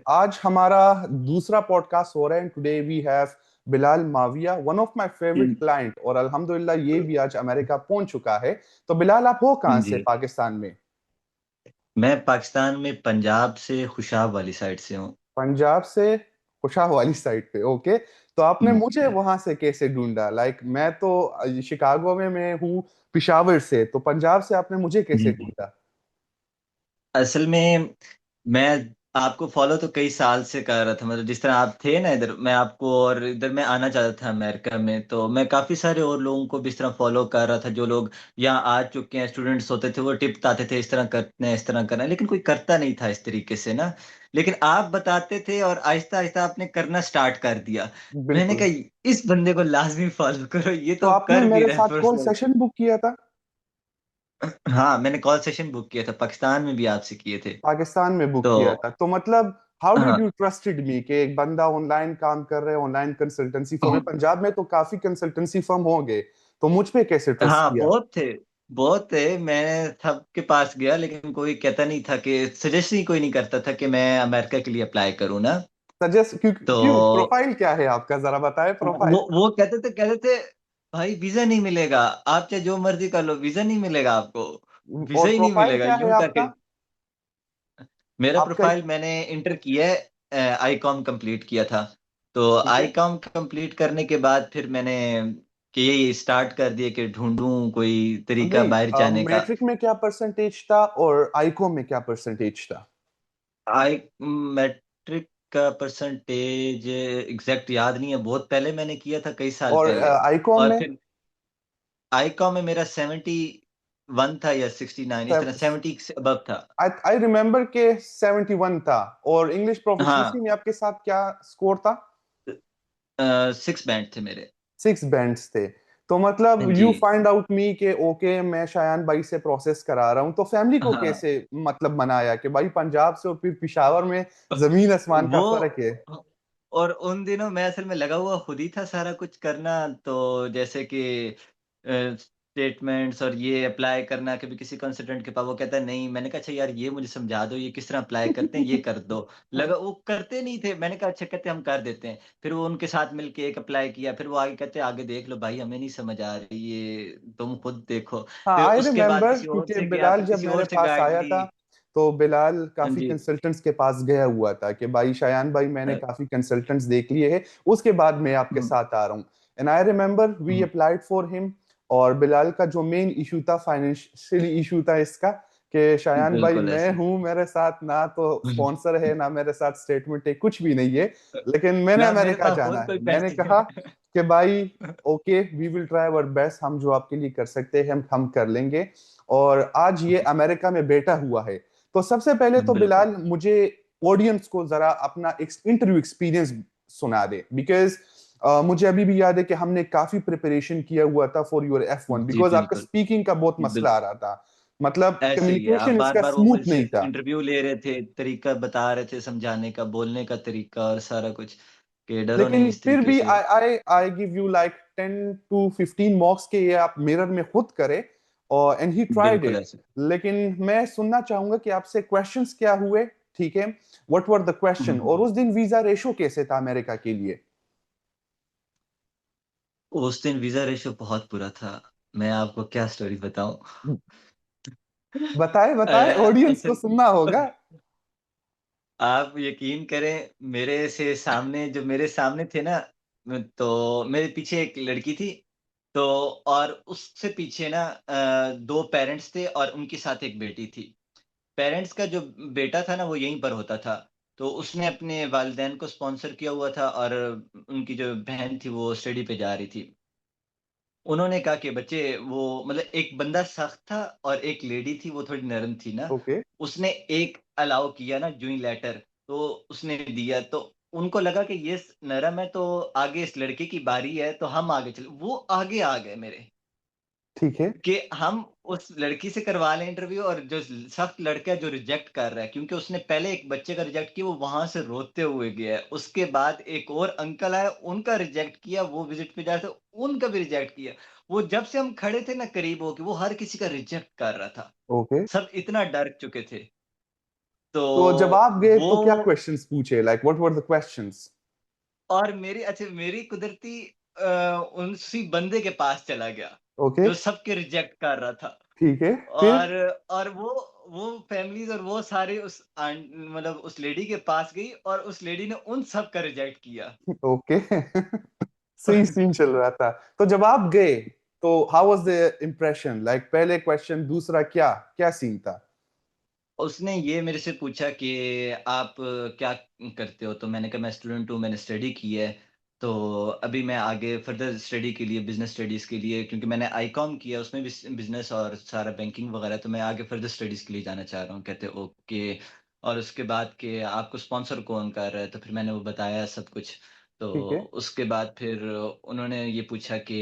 आज हमारा दूसरा पॉडकास्ट हो रहा है। Today we have Bilal Mavia, one of my favourite hmm, client, और अल्हम्दुलिल्लाह ये भी आज अमेरिका पहुंच चुका है। तो बिलाल, आप हो कहाँ से जी। पाकिस्तान में? मैं पाकिस्तान में पंजाब से खुशाब वाली साइड से हूँ। पंजाब से कुशाह वाली साइड पे, ओके। तो आपने हम्म, मुझे वहां से कैसे ढूंढा? मैं तो शिकागो में मैं हूँ, पिशावर से। तो पंजाब से आपने मुझे कैसे जी। ढूंढा? असल में मैं आपको फॉलो तो कई साल से कर रहा था, मतलब जिस तरह आप थे ना इधर, मैं आपको, और इधर मैं आना चाहता था अमेरिका में, तो मैं काफी सारे और लोगों को भी इस तरह फॉलो कर रहा था। जो लोग यहाँ आ चुके हैं, स्टूडेंट्स होते थे, वो टिप्स आते थे इस तरह करते हैं, इस तरह करना है, लेकिन कोई करता नहीं था इस तरीके से ना। लेकिन आप बताते थे और आहिस्ता आहिस्ता आपने करना स्टार्ट कर दिया। मैंने बिल्कुल। कहा इस बंदे को लाजमी फॉलो करो, ये तो तो आपने कर भी मेरे रहा है साथ कॉल पर्सनल। सेशन बुक किया था? हाँ, मैंने कॉल सेशन बुक किया था, पाकिस्तान में भी आपसे किए थे। पाकिस्तान में बुक तो किया था, तो मतलब हाउ डिड हाँ, यू ट्रस्टेड मी कि एक बंदा ऑनलाइन काम कर रहे हैं, ऑनलाइन कंसल्टेंसी फर्म है। पंजाब में तो काफी कंसल्टेंसी फर्म होंगे, तो मुझ पे कैसे ट्रस्ट हाँ, किया? बहुत थे, बहुत थे। मैं सबके पास गया, लेकिन कोई कहता नहीं था कि, सजेस्ट ही कोई नहीं करता था कि मैं अमेरिका के लिए अप्लाई करूँ ना। सजेस्ट क्यों? तो क्यों? प्रोफाइल क्या है आपका, जरा बताएं प्रोफाइल। वो कहते थे भाई वीजा नहीं मिलेगा, आप चाहे जो मर्जी कर लो, वीजा नहीं मिलेगा आपको, वीजा और ही नहीं प्रोफाइल मिलेगा, क्या है यूं करके। आपका? मेरा आपका प्रोफाइल मैंने इंटर किया है, आई कॉम कंप्लीट किया था। तो ठीक आई है। कॉम कंप्लीट करने के बाद फिर मैंने कि यही स्टार्ट कर दिया कि ढूंढूं कोई तरीका बाहर नहीं, जाने का। मैट्रिक में क्या परसेंटेज था और आईकॉम में क्या परसेंटेज था? आई मैट्रिक का परसेंटेज एग्जैक्ट याद नहीं है, बहुत पहले मैंने किया था, कई साल और पहले। आईकॉम और में? फिर आई कॉम में मेरा 71 था या 69, इस तरह 70 से अबव था। आई आई रिमेम्बर के 71 था। और इंग्लिश प्रोफिशिएंसी हाँ, में आपके साथ क्या स्कोर था? 6 बैंड थे मेरे। 6 बैंड्स थे। तो मतलब जी। यू फाइंड आउट मी के ओके, मैं शायान भाई से प्रोसेस करा रहा हूँ। तो फैमिली को हाँ, कैसे मतलब मनाया कि भाई पंजाब से और फिर पिशावर में जमीन आसमान का वो फर्क है? और उन दिनों मैं असल में लगा हुआ खुद ही था सारा कुछ करना। तो जैसे कि स्टेटमेंट्स और ये अप्लाई करना, कभी किसी कंसल्टेंट के पास, वो कहता है नहीं, मैंने कहा अच्छा यार ये मुझे समझा दो, ये किस तरह अप्लाई करते हैं, ये कर दो। लगा वो करते नहीं थे, मैंने कहा अच्छा, कहते हम कर देते हैं। फिर वो उनके साथ मिलके एक अप्लाई किया, फिर वो आगे कहते आगे देख लो भाई, हमें नहीं समझ आ रही, ये तुम खुद देखो। हाँ, फिर आई उसके बाद रिमेम्बर, किसी और क्योंकि से गया, बिलाल फिर जब किसी मेरे और से पास गाइड आया ली। था, तो बिलाल काफी जी। कंसल्टेंट्स के पास गया हुआ था कि भाई शायान भाई, मैंने काफी कंसल्टेंट्स देख लिए हैं, उसके बाद मैं आपके हम्म, साथ आ रहा हूँ। And I remember we hmm, applied for him. और बिलाल का जो मेन इशू था, फाइनेंशियली इशू था इसका, कि शायान भाई बिल्कुल मैं ऐसे। हूँ, मेरे साथ ना तो स्पॉन्सर है ना मेरे साथ स्टेटमेंट है, कुछ भी नहीं है। लेकिन मैंने ना मेरे अमेरिका पास जाना खुद है, कोई मैंने पैसे कहा हैं। कि भाई okay, we will try our best, हम जो आपके लिए कर सकते हैं हम कर लेंगे। और आज ये अमेरिका में बैठा हुआ है। तो सबसे पहले तो बिल्कुल। बिलाल, मुझे ऑडियंस को जरा अपना इंटरव्यू एक्सपीरियंस सुना दे, बिकॉज मुझे अभी भी याद है कि हमने काफी प्रिपरेशन किया हुआ था for your F1, ji because आपका बिल्कुल। स्पीकिंग का बहुत मसला बिल्कुल आ रहा था। मतलब ऐसे ही है, आप कम्युनिकेशन बार इसका बार वो स्मूथ मुझसे नहीं था। इंटरव्यू ले रहे थे, तरीका बता रहे थे समझाने का, बोलने का तरीका और सारा कुछ, कि डरो नहीं लेकिन इस फिर तरीके भी से। I I I give you like 10 to 15 marks के, ये आप मिरर में खुद करें। और एंड ही ट्राइड बिल्कुल इट। ऐसे। लेकिन मैं सुनना चाहूंगा कि आपसे क्वेश्चंस क्या हुए। ठीक है, व्हाट वर द क्वेश्चन, और हम्म। उस दिन वीजा रेशो कैसे था अमेरिका के लिए? उस दिन वीजा रेशो बहुत बुरा था, मैं आपको क्या स्टोरी बताऊं। बताए बताए, ऑडियंस को असल सुनना होगा। आप यकीन करें, मेरे से सामने, जो मेरे सामने थे ना, तो मेरे पीछे एक लड़की थी। तो और उससे पीछे ना दो पेरेंट्स थे और उनके साथ एक बेटी थी। पेरेंट्स का जो बेटा था ना, वो यहीं पर होता था। तो उसने अपने वालिदैन को स्पॉन्सर किया हुआ था, और उनकी जो बहन थी वो स्टडी पे जा रही थी। उन्होंने कहा कि बच्चे, वो मतलब एक बंदा सख्त था और एक लेडी थी, वो थोड़ी नरम थी ना। ओके। उसने एक अलाउ किया ना जूइन लेटर, तो उसने दिया, तो उनको लगा कि ये नरम है, तो आगे इस लड़के की बारी है, तो हम आगे चले, वो आगे आ गए मेरे, ठीक है। कि हम उस लड़की से करवा लें इंटरव्यू, और जो सख्त लड़का है जो रिजेक्ट कर रहा है, क्योंकि उसने पहले एक बच्चे का रिजेक्ट किया, वो वहां से रोते हुए गया है। उसके बाद एक और अंकल आए, उनका रिजेक्ट किया, वो विजिट पे जा रहे थे, उनका भी रिजेक्ट किया। वो जब से हम खड़े थे ना करीब होके, वो हर किसी का रिजेक्ट कर रहा था। ओके। सब इतना डर चुके थे। तो तो जब आप गए वो तो क्या क्वेश्चंस पूछे, like what were the questions? और मेरी कुदरती उन उसी बंदे के पास चला गया, ओके, जो सबके रिजेक्ट कर रहा था। ठीक है, फिर? और वो फैमिलीज़ और वो सारे उस मतलब उस लेडी के पास गई और उस लेडी ने उन सब का रिजेक्ट किया। ओके। सही सीन चल रहा था। तो जब आप गए तो how was the impression, like पहले क्वेश्चन, दूसरा क्या क्या सीन था? उसने ये मेरे से पूछा कि आप क्या करते हो? तो मैंने कहा मैं स्टूडेंट हूँ, मैंने स्टडी की है। तो अभी मैं आगे फर्दर स्टडी के लिए, बिज़नेस स्टडीज़ के लिए, क्योंकि मैंने आईकॉम किया, उसमें भी बिज़नेस और सारा बैंकिंग वगैरह, तो मैं आगे फर्दर स्टडीज़ के लिए जाना चाह रहा हूँ। कहते ओके। और उसके बाद कि आपको स्पॉन्सर कौन कर रहा है? तो फिर मैंने वो बताया सब कुछ। तो ठीक है। उसके बाद फिर उन्होंने ये पूछा कि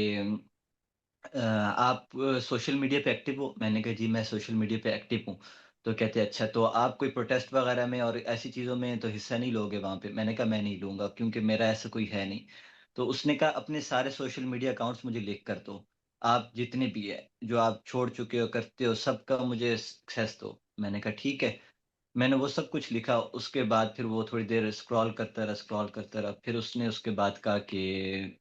आप सोशल मीडिया पे एक्टिव हो? मैंने कहा जी मैं सोशल मीडिया पे एक्टिव हूँ। तो कहते अच्छा तो आप कोई प्रोटेस्ट वगैरह में और ऐसी चीज़ों में तो हिस्सा नहीं लोगे वहाँ पे? मैंने कहा मैं नहीं लूँगा क्योंकि मेरा ऐसा कोई है नहीं। तो उसने कहा अपने सारे सोशल मीडिया अकाउंट्स मुझे लिख कर दो। आप जितने भी हैं, जो आप छोड़ चुके हो, करते हो, सबका मुझे एक्सेस दो। मैंने कहा ठीक है। मैंने वो सब कुछ लिखा, उसके बाद फिर वो थोड़ी देर स्क्रॉल करता रहा। फिर उसने उसके बाद कहा कि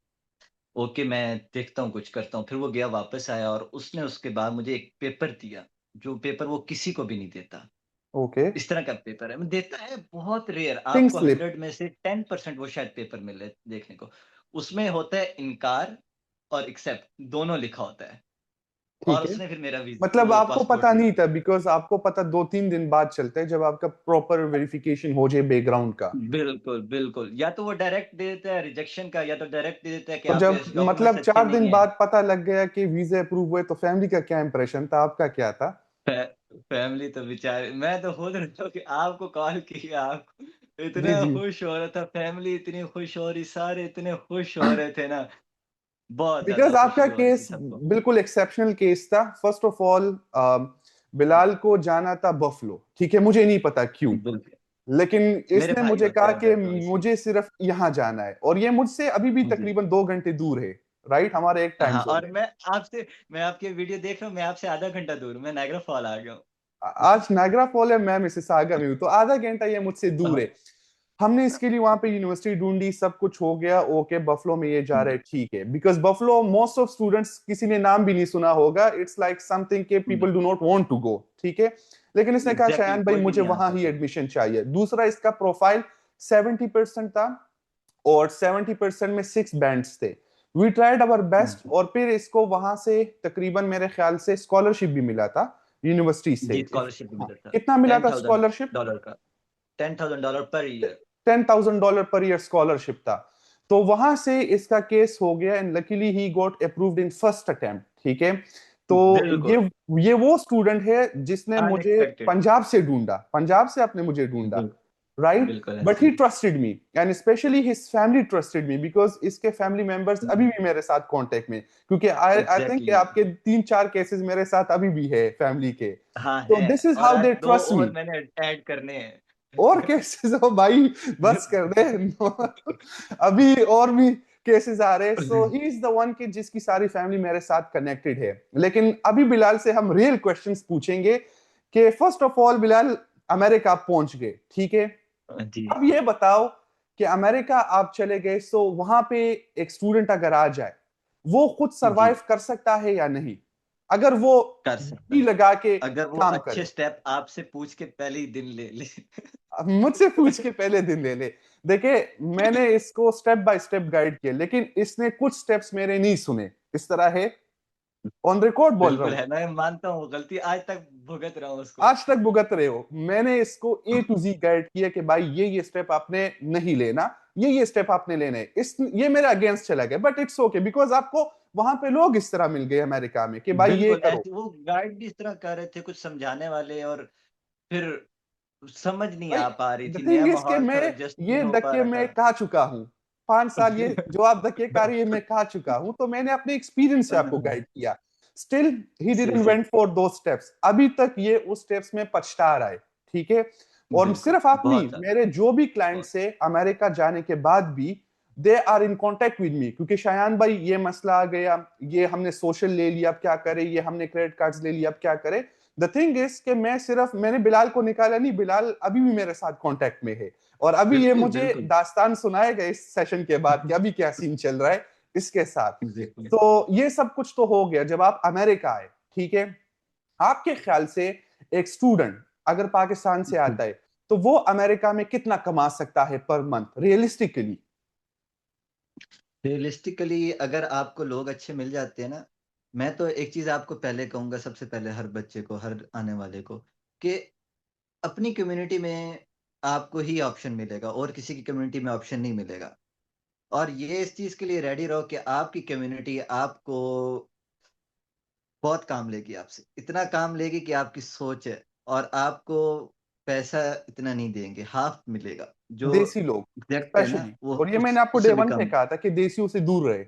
ओके, मैं देखता हूँ, कुछ करता हूँ। फिर वो गया, वापस आया और उसने उसके बाद मुझे एक पेपर दिया, जो पेपर वो किसी को भी नहीं देता। ओके। इस तरह का पेपर है, देता है बहुत रेयर, पिंक आपको स्लिप। 100 में से 10% वो शायद पेपर मिले देखने को। उसमें होता है इनकार और एक्सेप्ट दोनों लिखा होता है। ठीक और है। उसने फिर मेरा मतलब वो आपको पता पासपोर्ट नहीं लिया। था, बिकॉज आपको पता 2-3 दिन बाद चलता है जब आपका प्रॉपर वेरिफिकेशन हो जाए बैकग्राउंड का। बिल्कुल, बिल्कुल। या तो वो डायरेक्ट दे देता है रिजेक्शन का, या तो डायरेक्ट दे देता है कि तो आपके जब डॉक्यूमेंट्स मतलब अच्छे चार नहीं दिन हैं। बाद पता लग गया कि वीजा अप्रूव हुए, तो फैमिली का क्या इंप्रेशन था, आपका क्या था? फै फैमिली तो बेचारे, मैं तो खुद रहा कि आपको कॉल किया, आपको इतना जी जी। खुश हो रहा था, फैमिली इतनी खुश हो रही, सारे इतने खुश हो रहे थे ना, बहुत बिकॉज ज़्यादा आपका खुशी हो रही थी केस सबको। बिल्कुल एक्सेप्शनल केस था। फर्स्ट ऑफ ऑल, बिलाल को जाना था बफलो, ठीक है, मुझे नहीं पता क्यों, बिल्कुल, लेकिन मेरे इसने भाई मुझे होता कहा है कि उधर तो इसलिए। मुझे सिर्फ यहाँ जाना है, और ये मुझसे अभी भी जी। तकरीबन 2 घंटे दूर है। राइट, हमारे एक टाइम हाँ, जोन और मैं आपकी वीडियो देख रहा हूँ, मैं आपसे आधा घंटा दूर हूँ, मैं नायग्रा फॉल आ गया हूँ। है। आज नागरा फॉल है, मैं मिसिसागा में हूँ, तो आधा घंटा ये मुझसे दूर है। हाँ, हमने इसके लिए वहां पे यूनिवर्सिटी ढूंढी, सब कुछ हो गया, ओके बफलो में ये जा रहा है, जी, ठीक है, because Buffalo most of students किसी ने नाम भी नहीं सुना होगा, इट्स लाइक समथिंग के people do not want to go, ठीक है। लेकिन इसने कहा एग्ज़ैक्टली शयान भाई कोई भी मुझे नहीं आ वहां ही सकता। एडमिशन चाहिए। दूसरा, इसका प्रोफाइल 70% था, और 70% में 6 बैंड्स थे। वी ट्राइड अवर बेस्ट, जी, और फिर इसको वहां से तकरीबन मेरे ख्याल से स्कॉलरशिप भी मिला था यूनिवर्सिटी से। जी, स्कॉलरशिप भी हाँ, मिला था, कितना मिला था स्कॉलरशिप? $10,000 का, $10,000 per year. $10,000 per year scholarship था। तो वहां से इसका केस हो गया, and luckily he got approved in first attempt, ठीक है। तो ये बिल्कुल, ये वो स्टूडेंट है जिसने मुझे अनएक्सपेक्टेड। पंजाब से ढूंढा, पंजाब से आपने मुझे ढूंढा, बिल राइट? बिल्कुल बट ऐसे ही ही। Trusted me, and specially his family trusted me, because इसके फैमिली मेंबर्स अभी भी मेरे साथ कांटेक्ट में, क्योंकि आई आई थिंक एग्ज़ैक्टली। आपके 3-4 केसेस मेरे साथ अभी भी है फैमिली के। हाँ, तो है दिस इज और हाउ आज दे 2 ट्रस्ट और मी। मैंने ऐड करने हैं। और केसेस हो भाई, बस कर दे। अभी और भी केसेस आ रहे हैं। सो ही इज द वन कि जिसकी सारी फैमिली मेरे साथ कनेक्टेड है। लेकिन अभी बिलाल से हम रियल क्वेश्चंस पूछेंगे कि first of all Bilal, America आप पहुंच गए, ठीक है। जी, अब ये बताओ कि अमेरिका आप चले गए, सो वहां पे एक स्टूडेंट अगर आ जाए, वो खुद जी, सरवाइव कर सकता है या नहीं, अगर वो कर सकता जी है। लगा के अगर वो काम अच्छे करे? स्टेप आपसे पूछ के पहले ही दिन ले ले। अब मुझसे पूछ के पहले दिन ले ले। देखिए, मैंने इसको स्टेप बाय स्टेप गाइड किया, लेकिन इसने कुछ स्टेप्स मेरे नहीं सुने। इस तरह है, ऑन रिकॉर्ड बोल रहा बिल्कुल हूँ, है, मैं मानता हूँ गलती आज तक भुगत रहा हूँ उसको। आज तक भुगत रहे हो। मैंने इसको ए टू जी गाइड किया कि भाई ये स्टेप आपने नहीं लेना, ये स्टेप आपने लेने हैं। इस ये मेरे अगेंस्ट चला गया, बट इट्स ओके, बिकॉज आपको वहां पे लोग इस तरह मिल गए अमेरिका में कि भाई ये बिल्कुल, करो। ऐसे वो गाइड भी इस तरह कर रहे थे, कुछ समझाने वाले, और फिर समझ नहीं भाई आ पा रही द थी, थिंग नया इज कि माहौल था, मैं एडजस्ट नहीं ये हो पा धक्के रहा मैं था। खा चुका हूँ। 5 साल ये जो आप धक्के खा रही है मैं खा चुका हूँ, तो मैंने अपने एक्सपीरियंस से आपको गाइड किया। स्टिल ही सही, डिडंट सही। वेंट फॉर दो स्टेप्स, अभी तक ये उस स्टेप्स में पछता रहा है, ठीक है। और बिल्कुल, सिर्फ आप नहीं, बहुत ज़्यादा, मेरे जो भी बहुत। क्लाइंट्स है अमेरिका जाने के बाद भी, they are in contact with me, क्योंकि शायान भाई ये मसला आ गया, ये हमने सोशल ले लिया, अब क्या करें, ये हमने क्रेडिट कार्ड्स ले लिया, अब क्या करें। द थिंग इज कि मैंने बिलाल को निकाला नहीं, बिलाल अभी भी मेरे साथ कांटेक्ट में है, और अभी ये बिल्कुल, मुझे बिल्कुल। दास्तान सुनाएगा इस सेशन के बाद कि अभी क्या सीन चल रहा है इसके साथ। एग्ज़ैक्टली। तो ये सब कुछ तो हो गया जब आप अमेरिका आए, ठीक है। आपके ख्याल से एक स्टूडेंट अगर पाकिस्तान से जी। आता है तो वो अमेरिका में कितना कमा सकता है पर मंथ रियलिस्टिकली? रियलिस्टिकली अगर आपको लोग अच्छे मिल जाते हैं ना, मैं तो एक चीज़ आपको पहले कहूँगा सबसे पहले हर बच्चे को, हर आने वाले को, कि अपनी कम्युनिटी में आपको ही ऑप्शन मिलेगा और किसी की कम्युनिटी में ऑप्शन नहीं मिलेगा। और ये इस चीज़ के लिए रेडी रहो कि आपकी कम्युनिटी आपको बहुत काम लेगी आपसे। इतना काम लेगी कि आपकी सोच है और आपको पैसा इतना नहीं देंगे, हाफ़ मिलेगा। जो देसी लोग एग्ज़ैक्ट है ना, स्पेशली, वो और ये मैंने उस आपको डे उससे भी वन पे कम। कहा था कि देसियों से दूर रहे।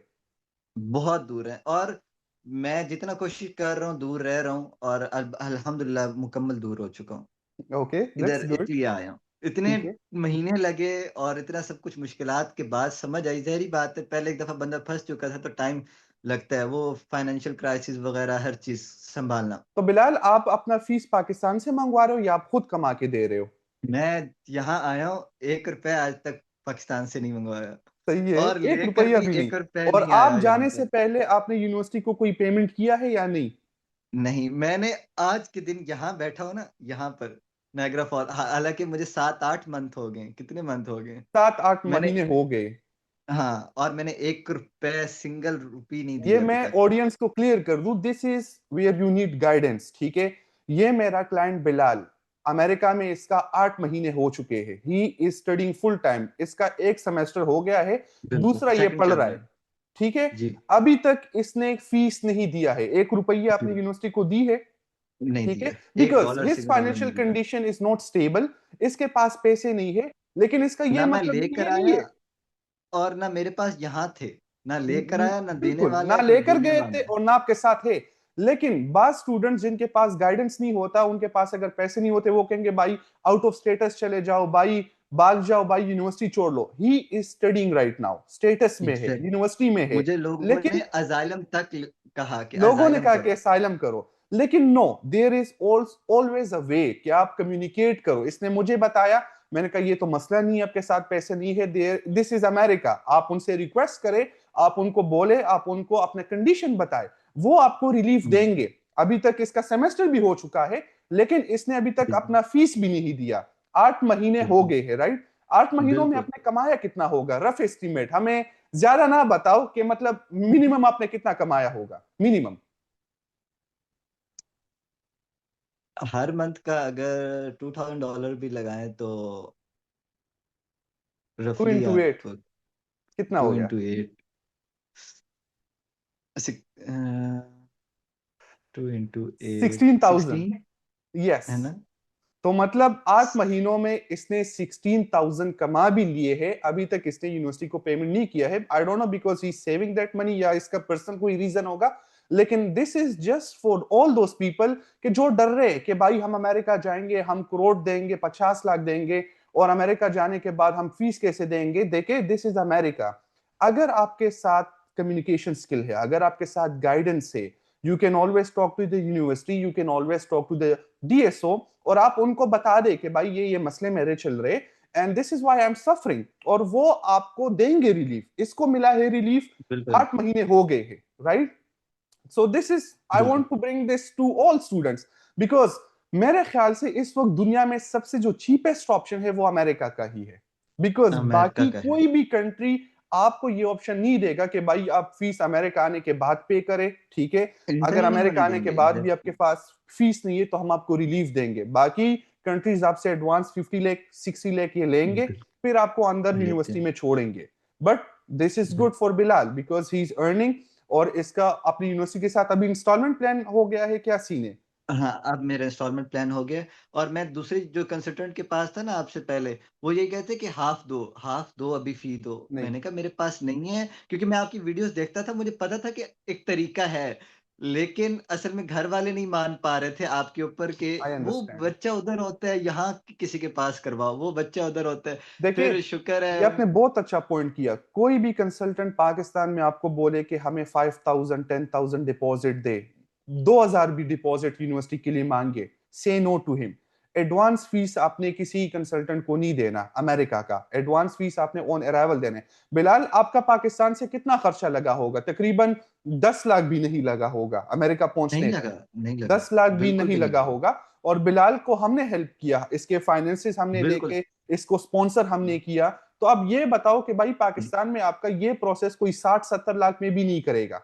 बहुत दूर है और मैं जितना कोशिश कर रहा हूँ, दूर रह रहा हूँ और अब अल्हम्दुलिल्लाह मुकम्मल दूर हो चुका हूँ। ओके, दैट्स इधर गुड। इसलिए आया हूँ। इतने ठीक है। महीने लगे और इतना सब कुछ मुश्किलात के बाद समझ आई, ज़ाहिर-सी बात है पहले एक दफ़ा बंदा फँस चुका था तो टाइम लगता है, वो फाइनेंशियल क्राइसिस वग़ैरह हर चीज़ सँभालना। तो बिलाल, आप अपना फीस पाकिस्तान से मंगवा रहे हो या आप खुद कमा के दे रहे हो? मैं यहाँ आया हूँ, ₹1 आज तक पाकिस्तान से नहीं मंगवाया सही है, और एक लेकर रुपया भी भी नहीं। ₹1 और नहीं आया आप यहाँ जाने से पर। पहले आपने यूनिवर्सिटी को कोई पेमेंट किया है या नहीं? नहीं, मैंने आज के दिन यहाँ बैठा हूँ ना, यहाँ पर नायग्रा फॉल हालाँकि मुझे 7-8 मंथ हो गए हैं, कितने मंथ हो गए हैं। 7-8 मैंने महीने हो गए। हाँ, और मैंने ₹1 सिंगल रूपी नहीं दी ये अभी मैं तक। ऑडियंस को क्लियर कर दूं, this is where you need guidance, ठीक है। ये मेरा क्लाइंट बिलाल, अमेरिका में इसका 8 महीने हो चुके हैं, ही इज स्टडिंग फुल टाइम, इसका एक सेमेस्टर हो गया है, बिल्कुल, दूसरा ये सेकंड पढ़ चल रहा रहा है, है। ठीक है। जी, अभी तक इसने एक फीस नहीं दिया है, 1 रुपया आपने जी, यूनिवर्सिटी को दी है, नहीं ठीक है। दिया। Because $1 his single dollar financial नहीं दिया। कंडीशन इज नॉट स्टेबल, इसके पास पैसे नहीं है, लेकिन इसका ये ना मैं मतलब नहीं लेकर है नहीं आया है। और ना मेरे पास यहाँ थे। ना लेकर आया, ना देने बिल्कुल वाला ना है, ना लेकर देने गए वाला थे है। और ना आपके साथ है। लेकिन बाज स्टूडेंट जिनके पास गाइडेंस नहीं होता, उनके पास अगर पैसे नहीं होते, वो कहेंगे भाई आउट ऑफ स्टेटस चले जाओ, भाई भाग जाओ, भाई यूनिवर्सिटी छोड़ लो। He is studying right now, status में है, एग्ज़ैक्ट यूनिवर्सिटी में है, मुझे लोगों ने लेकिन असाइलम तक कहा कि लोगों ने असाइलम कहा कि करो। असाइलम करो। लेकिन no, there is always a way कि आप कम्युनिकेट करो। इसने मुझे बताया, मैंने कहा ये तो मसला नहीं है, आपके साथ पैसे नहीं है, देयर दिस इज अमेरिका, आप उनसे रिक्वेस्ट करें, आप उनको बोले, आप उनको अपने कंडीशन बताए, वो आपको रिलीफ हुँ, देंगे। अभी तक इसका सेमेस्टर भी हो चुका है, लेकिन इसने अभी तक बिल्कुल, अपना फीस भी नहीं दिया। 8 महीने हो बिल्कुल, गए हैं, राइट। 8 महीनों में बिल्कुल। आपने कमाया कितना होगा, रफ एस्टिमेट हमें, ज्यादा ना बताओ कि मतलब मिनिमम आपने कितना कमाया होगा, मिनिमम। हर मंथ का अगर $2000 भी लगाएँ तो टू रफली इंटू आप एट कितना 2 हो गया? इंटू 8 सिक 2 इंटू 8 16,000। 16 यस। है ना? तो मतलब 8 महीनों में इसने 16,000 कमा भी लिए हैं, अभी तक इसने यूनिवर्सिटी को पेमेंट नहीं किया है। I don't know because he saving that money या इसका पर्सनल कोई रीजन होगा, लेकिन this is just for all those people कि जो डर रहे हैं कि भाई हम अमेरिका जाएंगे, हम करोड़ देंगे, 50 लाख देंगे, और अमेरिका जाने के बाद हम फीस कैसे देंगे। देखे, दिस इज अमेरिका। अगर आपके साथ कम्युनिकेशन स्किल है, अगर आपके साथ गाइडेंस है, you can always talk to the university, you can always talk to the DSO, और आप उनको बता दे कि भाई ये मसले मेरे चल रहे, and this is why I am suffering, और वो आपको देंगे रिलीफ। इसको मिला है रिलीफ, बिल्कुल, 8 महीने हो गए हैं, right. So this is, I बिल्कुल। Want to bring this to all students, because मेरे ख्याल से इस वक्त दुनिया में सबसे जो चीपेस्ट ऑप्शन है वो अमेरिका का ही है, बिकॉज अमेरिका बाकी का है। कोई भी कंट्री आपको ये ऑप्शन नहीं देगा कि भाई आप फीस अमेरिका आने के बाद पे करें, ठीक है। एंटर अगर ही नहीं अमेरिका होने आने के देंगे बाद भी आपके एग्ज़ैक्टली। पास फीस नहीं है तो हम आपको रिलीफ देंगे। बाकी कंट्रीज आपसे एडवांस 50 लाख 60 लाख ये लेंगे, बिल्कुल, फिर आपको अंदर लेते यूनिवर्सिटी हैं। में छोड़ेंगे। But this is bill good for Bilal because he is earning, और इसका अपनी यूनिवर्सिटी के साथ अभी इंस्टॉलमेंट प्लान हो गया है, क्या सीन है? हाँ, अब मेरा इंस्टॉलमेंट प्लान हो गया और मैं दूसरे जो कंसल्टेंट के पास था ना आपसे पहले, वो ये कहते कि हाफ़ दो अभी फ़ी दो। नहीं, मैंने कहा मेरे पास नहीं है क्योंकि मैं आपकी वीडियोज़ देखता था, मुझे पता था कि एक तरीका है। लेकिन असल में घर वाले नहीं मान पा रहे थे आपके ऊपर कि आई वो अंडरस्टैंड। बच्चा उधर होता है, यहाँ किसी के पास करवाओ, वो बच्चा उधर होता है। देखिए, फिर शुक्र ये है आपने बहुत अच्छा पॉइंट किया। कोई भी कंसल्टेंट पाकिस्तान में आपको बोले कि हमें 5,000 10,000 डिपॉजिट दे, 2000 भी डिपॉजिट यूनिवर्सिटी के लिए मांगे, say no to him. Advance fees आपने किसी कंसल्टेंट को नहीं देना, अमेरिका का एडवांस फीस आपने ऑन अराइवल देने। बिलाल, आपका पाकिस्तान से कितना खर्चा लगा होगा? तकरीबन 10 लाख भी नहीं लगा होगा अमेरिका नहीं पहुंचने लगा, तक, नहीं लगा, 10 लाख भी बिल्कुल नहीं भी नहीं लगा लगा। होगा। और बिलाल को हमने हेल्प किया, इसके फाइनेंसेस हमने बिल्कुल। देके इसको स्पॉन्सर हमने किया। तो अब ये बताओ कि भाई पाकिस्तान में आपका ये प्रोसेस कोई 60-70 लाख में भी नहीं करेगा।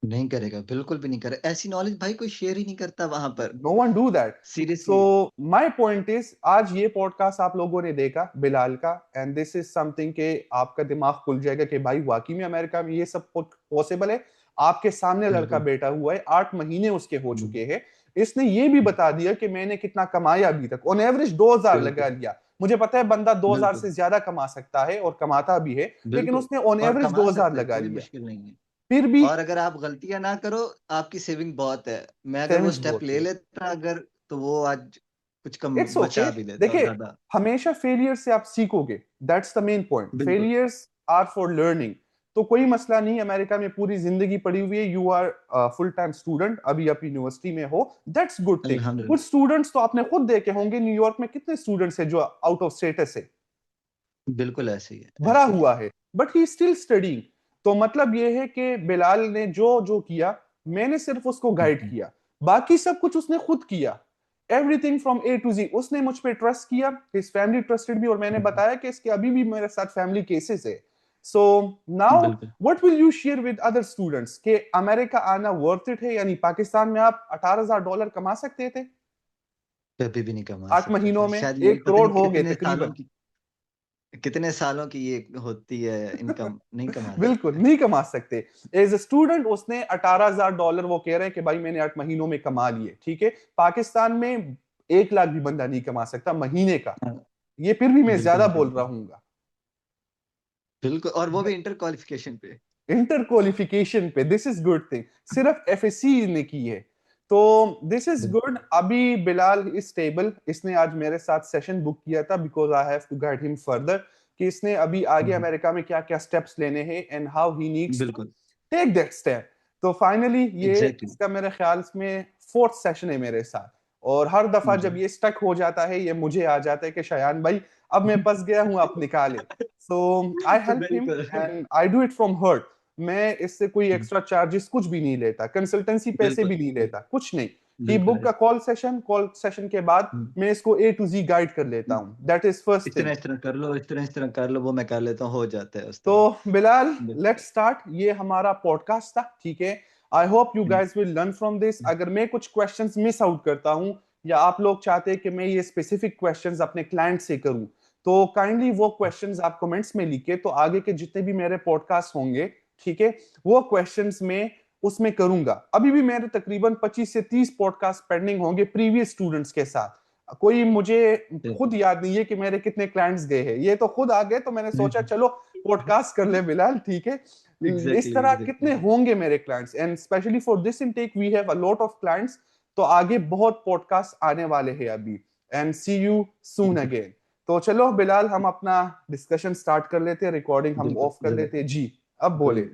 नहीं करेगा, बिल्कुल भी नहीं करेगा। ऐसी नॉलेज भाई कोई शेयर ही नहीं करता वहां पर। No one do that. So seriously. My point is, आज ये पॉडकास्ट आप लोगों ने देखा बिलाल का, एंड दिस इज समथिंग के आपका दिमाग खुल जाएगा कि भाई वाकई में अमेरिका में ये सब पॉसिबल है। आपके सामने लड़का बिल्कुल। बैठा हुआ है, 8 महीने उसके हो चुके हैं। इसने ये भी बता दिया कि मैंने कितना कमाया अभी तक, ऑन एवरेज 2000 लगा बिल्कुल। लिया। मुझे पता है बंदा 2000 बिल्कुल। से ज्यादा कमा सकता है और कमाता भी है, लेकिन बिल्कुल। उसने ऑन और एवरेज कमा 2000 सकता है, लगा कोई लिया। मुश्किल नहीं है। फिर भी और अगर आप गलतियां ना करो, आपकी सेविंग बहुत है। मैं अगर वो सेविंग्स स्टेप बहुत ले है। लेता अगर, तो वो आज कुछ कम इट्स ओके। बचा भी लेता और देखिए, ज्यादा। हमेशा फेलियर से आप सीखोगे, दैट्स द मेन पॉइंट। बिल्कुल। Failures are for learning. तो कोई मसला नहीं, अमेरिका में पूरी जिंदगी पड़ी हुई है, you are full time student, अभी आप यूनिवर्सिटी में हो, दैट्स गुड थिंग। कुछ अल्हम्दुलिल्लाह। स्टूडेंट्स तो आपने खुद देखे होंगे, न्यूयॉर्क में कितने स्टूडेंट्स हैं जो आउट ऑफ स्टेटस है, बिल्कुल ऐसे ही है, भरा ऐसे ही है। हुआ है, बट ही स्टिल स्टडीइंग। तो मतलब ये है कि बिलाल ने जो जो किया, मैंने सिर्फ उसको गाइड हम्म। किया, बाकी सब कुछ उसने खुद किया। एवरीथिंग फ्रॉम ए टू जी उसने मुझ पे ट्रस्ट किया, हिज फैमिली ट्रस्टेड मी, और मैंने बताया कि इसके अभी भी मेरे साथ फैमिली केसेस है। सो नाउ बिल्कुल। What will you share with other students के अमेरिका आना वर्थ इट है? यानी पाकिस्तान में आप $18,000 कमा सकते थे कभी भी नहीं कमा 8 महीनों सकते थे, में, शायद ये 1 पता करोड़ नहीं हो गए कितने सालों तकरीबन। की, कितने सालों की ये होती है इनकम, नहीं कमा बिल्कुल सकते। नहीं कमा सकते। एज ए स्टूडेंट उसने $18,000, वो कह रहे हैं कि भाई मैंने 8 महीनों में कमा लिए, ठीक है। पाकिस्तान में 1 लाख भी बंदा नहीं कमा सकता महीने का। हाँ, ये फिर भी मैं बिल्कुल ज्यादा नहीं बोल कमा रहा सकते। हूँ। बिल्कुल, और वो भी इंटर क्वालिफिकेशन पे। इंटर क्वालिफिकेशन पे, दिस इज गुड थिंग। सिर्फ एफएससी ने की है, तो दिस इज बिल्कुल। गुड। अभी बिलाल इज स्टेबल, इसने आज मेरे साथ सेशन बुक किया था because I have to guide him further, कि इसने अभी आगे हम्म। अमेरिका में क्या क्या स्टेप्स लेने हैं and how he needs to बिल्कुल। Take that step. तो फाइनली ये एग्जैक्टली। इसका मेरे ख्याल में फोर्थ सेशन है मेरे साथ। और हर दफा जी। जब ये स्टक हो जाता है, ये मुझे आ जाता है कि शयान भाई अब मैं फंस गया हूं, आप निकाले। सो आई हेल्प हिम बिल्कुल। And I do it from hurt. मैं इससे कोई एक्स्ट्रा चार्जेस कुछ भी नहीं लेता, कंसल्टेंसी पैसे भी बिल्कुल। नहीं लेता, कुछ नहीं। ही बिल्कुल बुक का ऐसे। कॉल सेशन के बाद मैं इसको ए टू जी गाइड कर लेता हूँ, दैट इज फर्स्ट थिंग। इस तरह कर लो, इस तरह कर लो, वो मैं कर लेता हूँ, हो जाता है उस तो तरह। बिलाल, बिल्कुल। Let's start. ये हमारा पॉडकास्ट था, ठीक है। I hope you hmm. Guys will learn from this. अगर मैं कुछ क्वेश्चंस मिस आउट करता हूं, या आप लोग चाहते हैं कि मैं ये स्पेसिफिक क्वेश्चंस अपने क्लाइंट से करूं, तो काइंडली वो क्वेश्चंस आप कमेंट्स में लिखे, तो आगे के जितने भी मेरे पॉडकास्ट होंगे, ठीक है, वो क्वेश्चंस में उसमें करूंगा। अभी भी मेरे तकरीबन 25 से 30 पॉडकास्ट पेंडिंग होंगे प्रीवियस स्टूडेंट्स के साथ। कोई मुझे खुद याद नहीं है कि मेरे कितने क्लाइंट्स गए हैं, ये तो खुद आ गए, तो मैंने सोचा चलो पॉडकास्ट कर ले बिलाल, ठीक है। इस एग्जैक्टली, तरह कितने एग्जैक्टली। होंगे मेरे clients, and specially for this intake we have a lot of clients. तो आगे बहुत पॉडकास्ट आने वाले हैं अभी, and see you soon again. तो चलो बिलाल, हम अपना डिस्कशन स्टार्ट कर लेते हैं, रिकॉर्डिंग हम बिल्कुल, ऑफ कर जरूर। लेते हैं जी। अब कोई बोले।